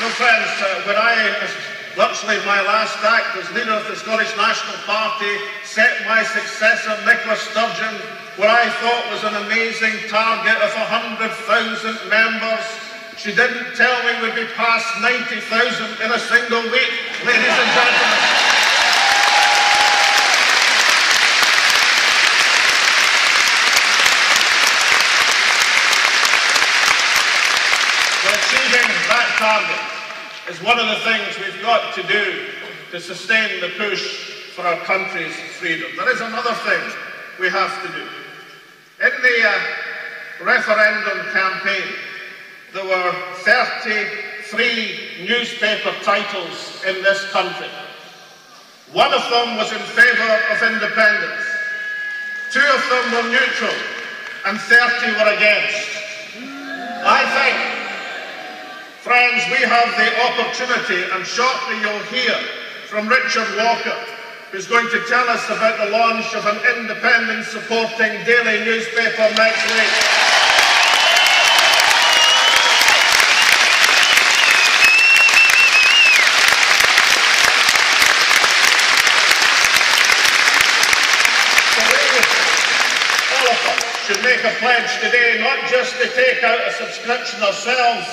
No, friends, when virtually my last act as leader of the Scottish National Party, set my successor, Nicola Sturgeon, what I thought was an amazing target of 100,000 members, she didn't tell me we'd be past 90,000 in a single week, ladies and gentlemen. So achieving that target is one of the things we've got to do to sustain the push for our country's freedom. There is another thing we have to do. In the referendum campaign, there were 33 newspaper titles in this country. One of them was in favour of independence. 2 of them were neutral, and 30 were against. I think, friends, we have the opportunity, and shortly you'll hear from Richard Walker, who's going to tell us about the launch of an independence-supporting daily newspaper next week. So we, all of us, should make a pledge today not just to take out a subscription ourselves,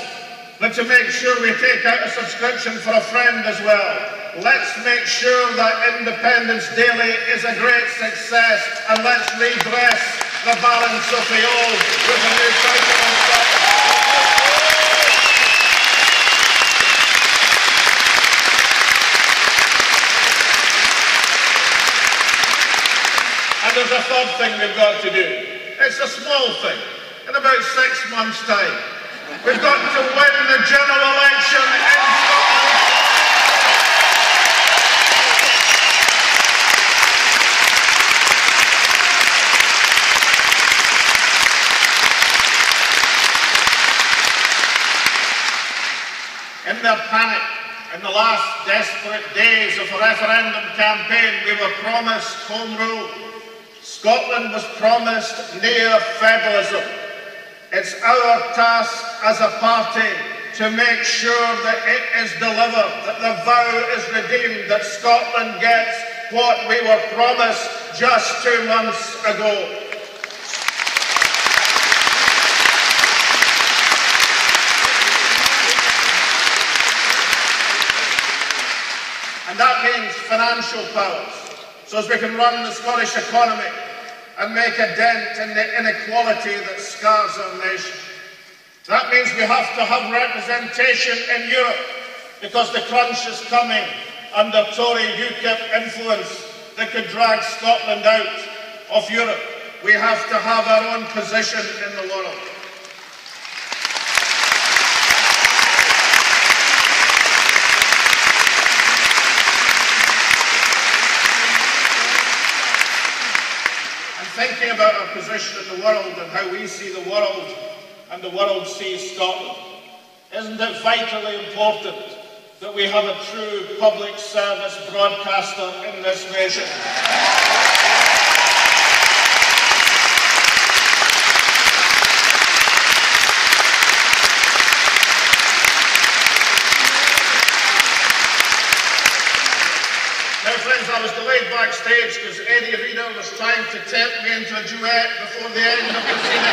but to make sure we take out a subscription for a friend as well. Let's make sure that Independence Daily is a great success, and let's redress the balance of the old with a new title on Scotland. And there's a third thing we've got to do. It's a small thing. In about 6 months' time, we've got to win the general election in Scotland. In their panic, in the last desperate days of the referendum campaign, we were promised home rule. Scotland was promised near federalism. It's our task as a party to make sure that it is delivered, that the vow is redeemed, that Scotland gets what we were promised just 2 months ago. And that means financial powers, so as we can run the Scottish economy and make a dent in the inequality that scars our nation. That means we have to have representation in Europe, because the crunch is coming under Tory UKIP influence that could drag Scotland out of Europe. We have to have our own position in the world. Thinking about our position in the world and how we see the world and the world sees Scotland, isn't it vitally important that we have a true public service broadcaster in this nation? Now, friends, I was delayed backstage because Eddie Reader was trying to tempt me into a duet before the end of the scene.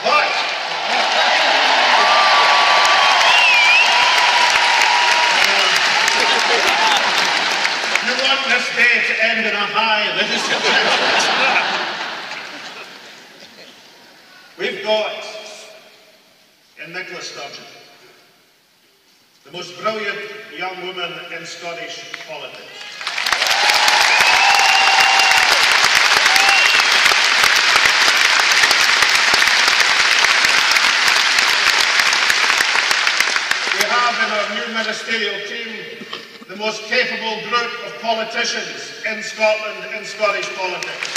But you want this day to end in a high, ladies and gentlemen. We've got in Nicola Sturgeon, the most brilliant young woman in Scottish politics. We have in our new ministerial team the most capable group of politicians in Scotland, in Scottish politics.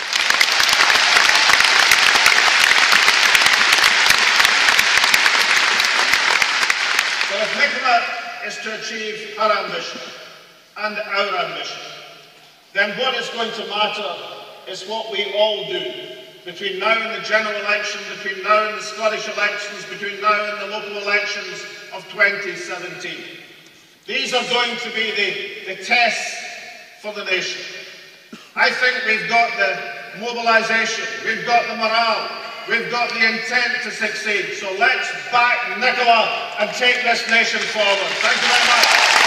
So if Nicola is to achieve her ambition and our ambition, then what is going to matter is what we all do between now and the general election, between now and the Scottish elections, between now and the local elections of 2017. These are going to be the tests for the nation. I think we've got the mobilisation, we've got the morale, we've got the intent to succeed. So let's back Nicola and take this nation forward. Thank you very much.